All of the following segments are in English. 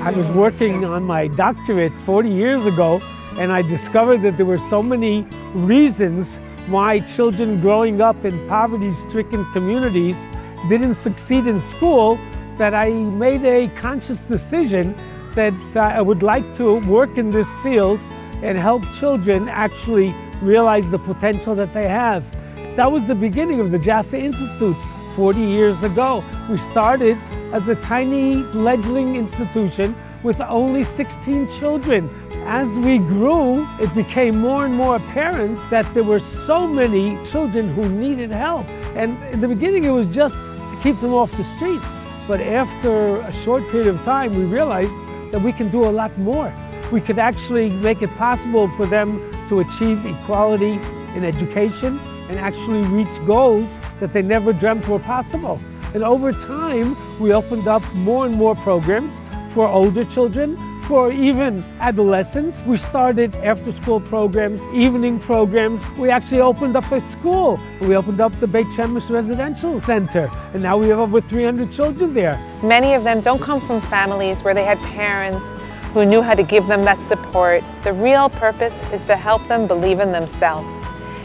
I was working on my doctorate 40 years ago, and I discovered that there were so many reasons why children growing up in poverty-stricken communities didn't succeed in school, that I made a conscious decision that I would like to work in this field and help children actually realize the potential that they have. That was the beginning of the Jaffa Institute 40 years ago. We started as a tiny fledgling institution with only 16 children. As we grew, it became more and more apparent that there were so many children who needed help. And in the beginning, it was just to keep them off the streets. But after a short period of time, we realized that we can do a lot more. We could actually make it possible for them to achieve equality in education and actually reach goals that they never dreamt were possible. And over time, we opened up more and more programs for older children, for even adolescents. We started after-school programs, evening programs. We actually opened up a school. We opened up the Beit Shemesh Residential Center, and now we have over 300 children there. Many of them don't come from families where they had parents who knew how to give them that support. The real purpose is to help them believe in themselves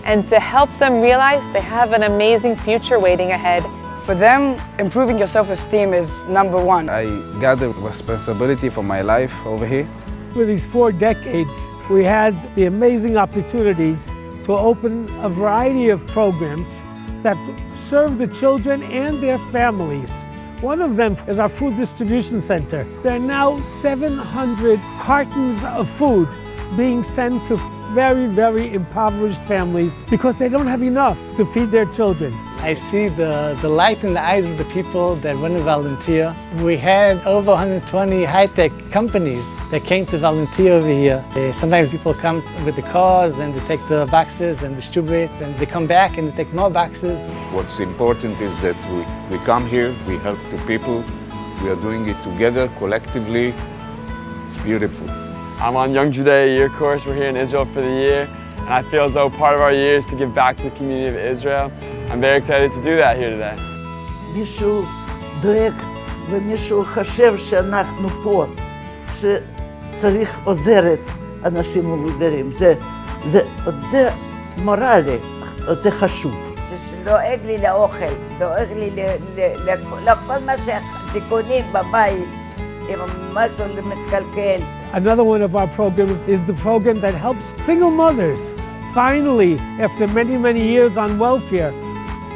and to help them realize they have an amazing future waiting ahead. For them, improving your self-esteem is number one. I got the responsibility for my life over here. For these 4 decades, we had the amazing opportunities to open a variety of programs that serve the children and their families. One of them is our food distribution center. There are now 700 cartons of food being sent to very, very impoverished families because they don't have enough to feed their children. I see the light in the eyes of the people that want to volunteer. We had over 120 high-tech companies that came to volunteer over here. Sometimes people come with the cars and they take the boxes and distribute, and they come back and they take more boxes. What's important is that we come here, we help the people, we are doing it together, collectively. It's beautiful. I'm on Young Judea year course. We're here in Israel for the year, and I feel as though part of our year is to give back to the community of Israel. I'm very excited to do that here today. מישהו דואג ומישהו חושב שאנחנו פה, שצריך עוזרת אנשים מבוגרים. זה מורלי, זה חשוב. דואג לי לאוכל, דואג לי לכל מה שתיקונים בבית, אם משהו מתקלקל. Another one of our programs is the program that helps single mothers finally, after many, many years on welfare,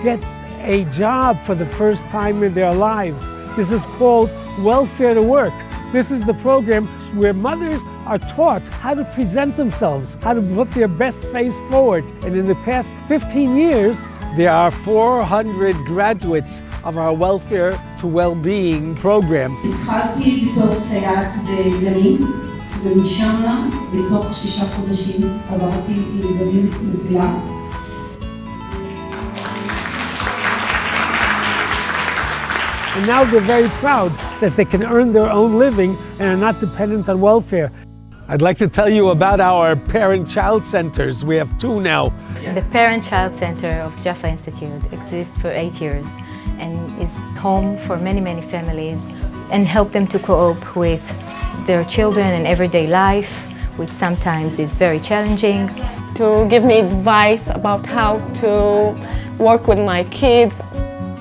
get a job for the first time in their lives. This is called Welfare to Work. This is the program where mothers are taught how to present themselves, how to put their best face forward. And in the past 15 years, there are 400 graduates of our Welfare to Well-being program. התחלתי בתור סייעת בגנים, ומשם בתוך 6 חודשים עברתי לגנים מפעילה. And now they're very proud that they can earn their own living and are not dependent on welfare. I'd like to tell you about our parent-child centers. We have 2 now. The Parent-Child Center of Jaffa Institute exists for 8 years and is home for many, many families and help them to cope with their children and everyday life, which sometimes is very challenging. To give me advice about how to work with my kids,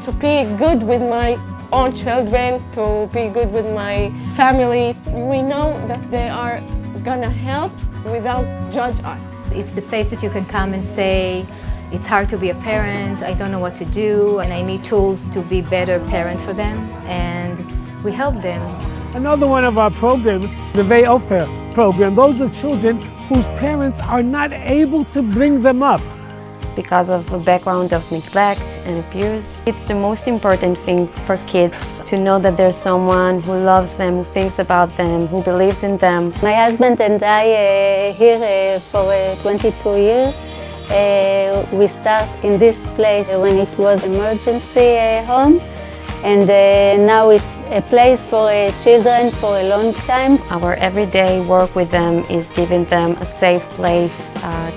to be good with my own children, to be good with my family. We know that they are gonna help without judge us. It's the place that you can come and say, it's hard to be a parent, I don't know what to do, and I need tools to be a better parent for them, and we help them. Another one of our programs, the Vei Ofer program, those are children whose parents are not able to bring them up. Because of a background of neglect and abuse. It's the most important thing for kids to know that there's someone who loves them, who thinks about them, who believes in them. My husband and I here for 22 years. We start in this place when it was emergency home, and now it's a place for children for a long time. Our everyday work with them is giving them a safe place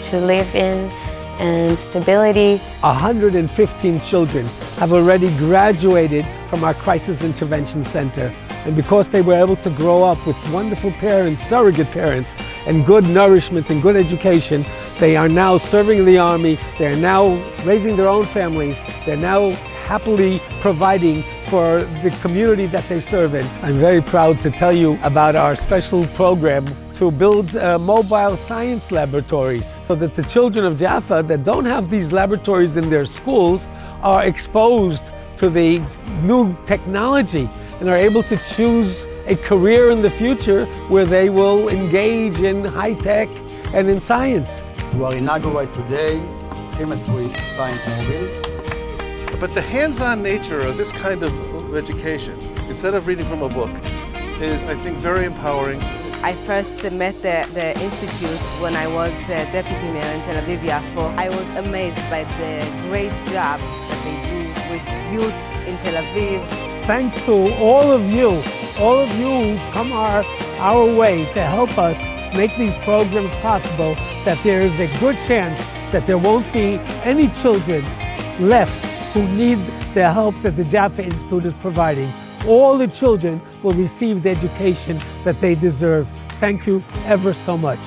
to live in, and stability. 115 children have already graduated from our Crisis Intervention Center. And because they were able to grow up with wonderful parents, surrogate parents, and good nourishment and good education, they are now serving in the army, they are now raising their own families, they're now happily providing for the community that they serve in. I'm very proud to tell you about our special program to build mobile science laboratories so that the children of Jaffa that don't have these laboratories in their schools are exposed to the new technology and are able to choose a career in the future where they will engage in high tech and in science. We are inaugurating today chemistry science mobile. But the hands-on nature of this kind of education, instead of reading from a book, is, I think, very empowering. I first met the Institute when I was deputy mayor in Tel Aviv-Yafo. I was amazed by the great job that they do with youth in Tel Aviv. Thanks to all of you who come our way to help us make these programs possible, that there is a good chance that there won't be any children left who need the help that the Jaffa Institute is providing. All the children will receive the education that they deserve. Thank you ever so much.